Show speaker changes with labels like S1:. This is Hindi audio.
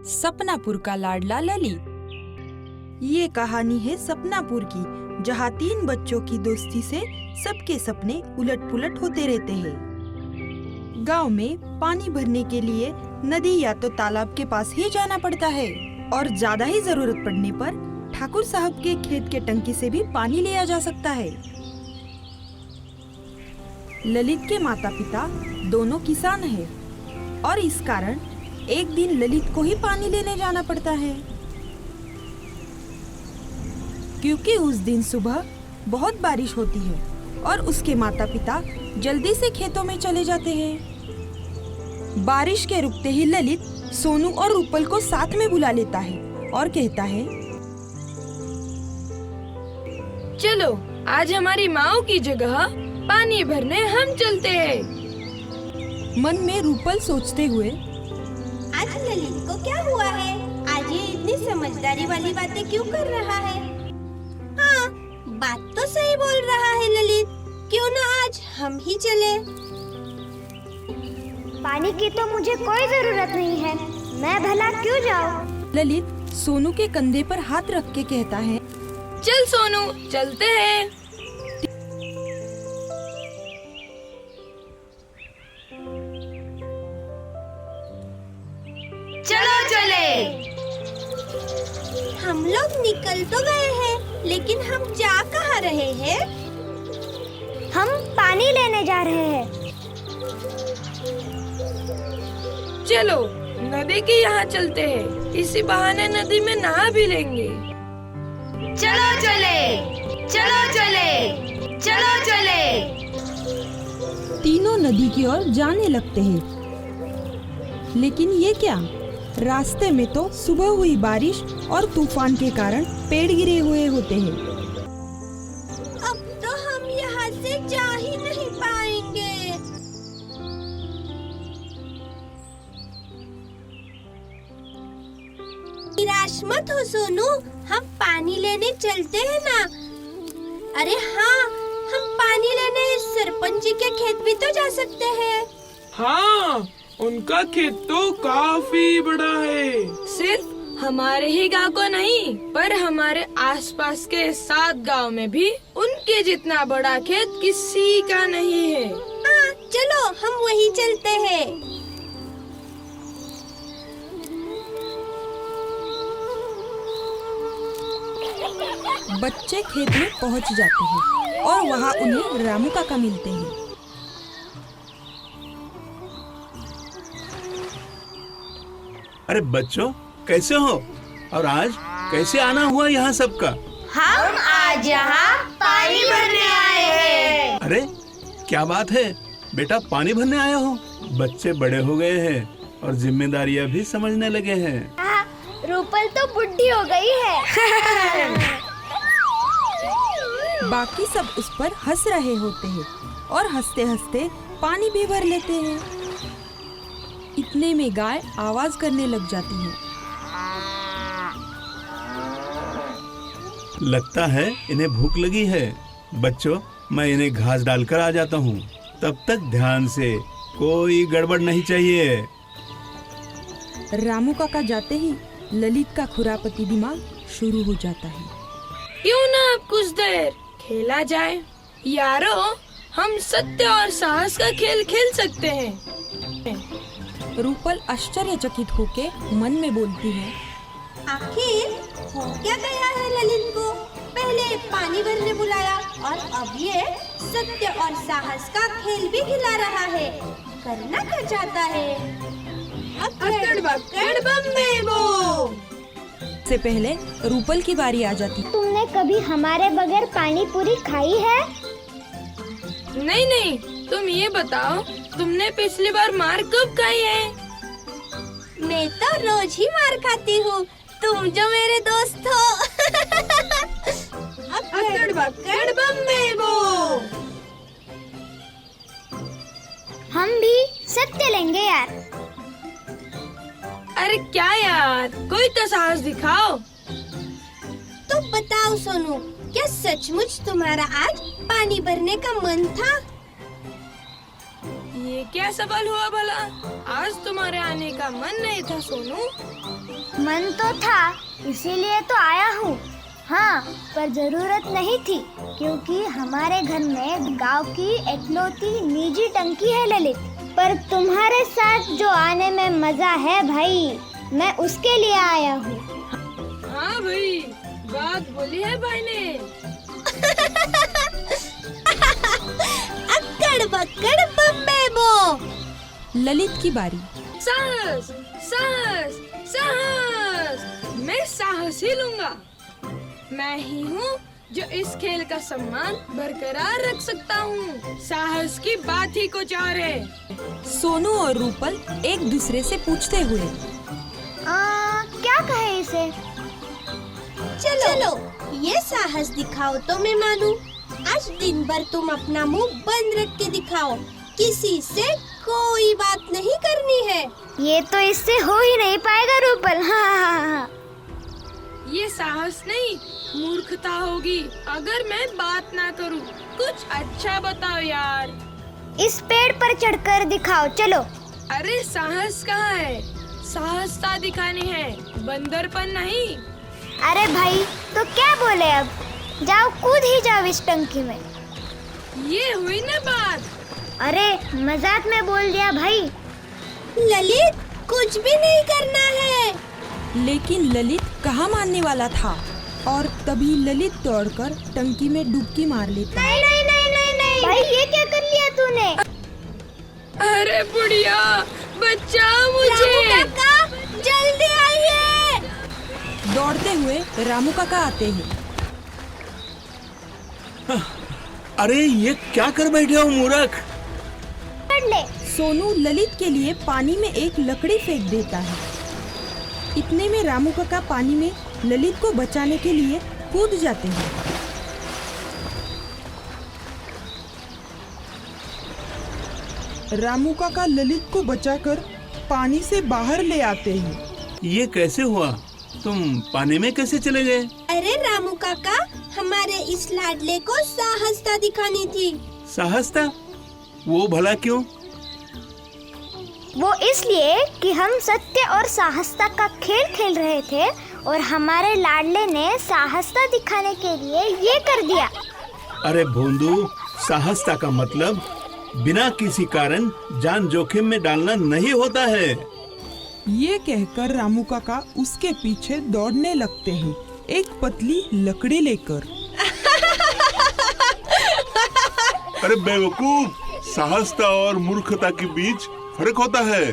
S1: सपनापुर का लाडला ललित।
S2: ये कहानी है सपनापुर की, जहाँ 3 बच्चों की दोस्ती से सबके सपने उलट-पुलट होते रहते हैं। गांव में पानी भरने के लिए नदी या तो तालाब के पास ही जाना पड़ता है और ज्यादा ही जरूरत पड़ने पर ठाकुर साहब के खेत के टंकी से भी पानी लिया जा सकता है। ललित के माता पिता दोनों किसान हैं और इस कारण एक दिन ललित को ही पानी लेने जाना पड़ता है, क्योंकि उस दिन सुबह बहुत बारिश होती है और उसके माता पिता जल्दी से खेतों में चले जाते हैं। बारिश के रुकते ही ललित सोनू और रूपल को साथ में बुला लेता है और कहता है,
S3: चलो आज हमारी माँ की जगह पानी भरने हम चलते हैं।
S2: मन में रूपल सोचते हुए,
S4: आज ललित को क्या हुआ है? आज ये इतनी समझदारी वाली बातें क्यों कर रहा है? हाँ, बात तो सही बोल रहा है ललित। क्यों ना आज हम ही चले?
S5: पानी की तो मुझे कोई जरूरत नहीं है, मैं भला क्यों जाऊँ?
S2: ललित सोनू के कंधे पर हाथ रख के कहता है,
S3: चल सोनू, चलते हैं। चलो चले।
S4: हम लोग निकल तो गए हैं, लेकिन हम जा कहाँ रहे हैं?
S5: हम पानी लेने जा रहे हैं।
S3: चलो नदी के यहाँ चलते हैं, इसी बहाने नदी में नहा भी लेंगे। चलो चले, चलो चले, चलो चले।
S2: तीनों नदी की ओर जाने लगते हैं, लेकिन ये क्या, रास्ते में तो सुबह हुई बारिश और तूफान के कारण पेड़ गिरे हुए होते हैं।
S4: अब तो हम यहाँ से जा ही नहीं पाएंगे। निराश मत हो सोनू, हम पानी लेने चलते हैं ना। अरे हाँ, हम पानी लेने सरपंच जी के खेत भी तो जा सकते हैं।
S6: हाँ, उनका खेत तो काफी बड़ा है।
S3: सिर्फ हमारे ही गांव को नहीं, पर हमारे आसपास के 7 गांव में भी उनके जितना बड़ा खेत किसी का नहीं है।
S4: हाँ, चलो हम वहीं चलते हैं।
S2: बच्चे खेत में पहुंच जाते हैं और वहाँ उन्हें रामू काका मिलते हैं।
S7: अरे बच्चों, कैसे हो? और आज कैसे आना हुआ यहाँ सबका?
S4: हम आज यहाँ पानी भरने आए हैं।
S7: अरे क्या बात है बेटा, पानी भरने आए हो? बच्चे बड़े हो गए हैं और जिम्मेदारियाँ भी समझने लगे हैं।
S5: रूपल तो बुढ़ी हो गई है।
S2: बाकी सब उस पर हंस रहे होते हैं और हंसते हंसते पानी भी भर लेते हैं। इतने में गाय आवाज करने लग जाती है।
S7: लगता है इन्हें भूख लगी है। बच्चों, मैं इन्हें घास डालकर आ जाता हूँ, तब तक ध्यान से, कोई गड़बड़ नहीं चाहिए।
S2: रामू काका जाते ही ललित का खुरापती दिमाग शुरू हो जाता है।
S3: क्यों ना अब कुछ देर खेला जाए यारो, हम सत्य और साहस का खेल खेल सकते हैं।
S2: रूपल आश्चर्यचकित होके मन में बोलती है,
S4: आखिर हो क्या गया है ललित को? पहले पानी भरने बुलाया और अब ये सत्य और साहस का खेल भी खिला रहा है। करना क्या चाहता है? अकड़ बकड़ बम्बे बो।
S2: से पहले रूपल की बारी आ जाती।
S5: तुमने कभी हमारे बगैर पानी पूरी खाई है?
S3: नहीं नहीं, तुम ये बताओ, तुमने पिछली बार मार कब खाई है?
S4: मैं तो रोज ही मार खाती हूँ, तुम जो मेरे दोस्त हो। अकड़ बकड़ बम्बे बो।
S5: हम भी सत्य लेंगे यार।
S3: अरे क्या यार, कोई तो साहस दिखाओ।
S4: तो बताओ सोनू, क्या सचमुच तुम्हारा आज पानी भरने का मन था?
S3: ये क्या सवाल हुआ भला? आज तुम्हारे आने का मन नहीं था सोनू?
S5: मन तो था, इसीलिए तो आया हूँ। हाँ, पर जरूरत नहीं थी, क्योंकि हमारे घर में गांव की एकलौती निजी टंकी है ललित। पर तुम्हारे साथ जो आने में मजा है भाई, मैं उसके लिए आया हूँ।
S3: हाँ भाई, बात बोली है भाई ने।
S4: अक्कड़ बक्कड़ बम्बे बो।
S1: ललित की बारी।
S3: साहस, साहस, साहस। मैं साहस ही लूंगा। मैं ही हूँ जो इस खेल का सम्मान बरकरार रख सकता हूँ। साहस की बात ही कुछ और है।
S1: सोनू और रूपल एक दूसरे से पूछते हुए।
S5: क्या कहे इसे?
S4: चलो ये साहस दिखाओ तो मैं मानूं। आज दिन भर तुम अपना मुंह बंद रख के दिखाओ। किसी से कोई बात नहीं करनी है।
S5: ये तो इससे हो ही नहीं पाएगा रूपल। हाँ।
S3: ये साहस नहीं, मूर्खता होगी अगर मैं बात ना करूं। कुछ अच्छा बताओ यार।
S5: इस पेड़ पर चढ़कर दिखाओ, चलो।
S3: अरे साहस कहाँ है? साहसता दिखानी है, बंदरपन नहीं।
S5: अरे भाई, तो क्या बोले अब? जाओ, कूद ही जाओ इस टंकी में।
S3: ये हुई ना बात।
S5: अरे मजाक में बोल दिया भाई।
S4: ललित, कुछ भी नहीं करना है।
S1: लेकिन ललित कहाँ मानने वाला था, और तभी ललित दौड़कर टंकी में डुबकी मार लेता।
S5: नहीं नहीं नहीं नहीं नहीं भाई, ये क्या कर लिया तूने?
S3: अरे बुढ़िया, बचाओ मुझे।
S4: रामू काका, जल्दी आइए।
S1: दौड़ते हुए रामू काका आते हैं।
S7: अरे ये क्या कर बैठे हो मूर्ख?
S5: पकड़ ले।
S2: सोनू ललित के लिए पानी में एक लकड़ी फेंक देता है। इतने में रामू काका पानी में ललित को बचाने के लिए कूद जाते हैं। रामू काका ललित को बचाकर पानी से बाहर ले आते हैं।
S7: ये कैसे हुआ? तुम पानी में कैसे चले गए?
S4: अरे रामू काका, हमारे इस लाडले को साहसता दिखानी थी।
S7: साहसता? वो भला क्यों?
S5: वो इसलिए कि हम सत्य और साहसता का खेल खेल रहे थे और हमारे लाडले ने साहसता दिखाने के लिए ये कर दिया।
S7: अरे भोंदू, साहसता का मतलब बिना किसी कारण जान जोखिम में डालना नहीं होता है।
S2: ये कहकर रामू काका उसके पीछे दौड़ने लगते हैं, एक पतली लकड़ी लेकर।
S8: अरे बेवकूफ, साहसता और मूर्खता के बीच फर्क होता है।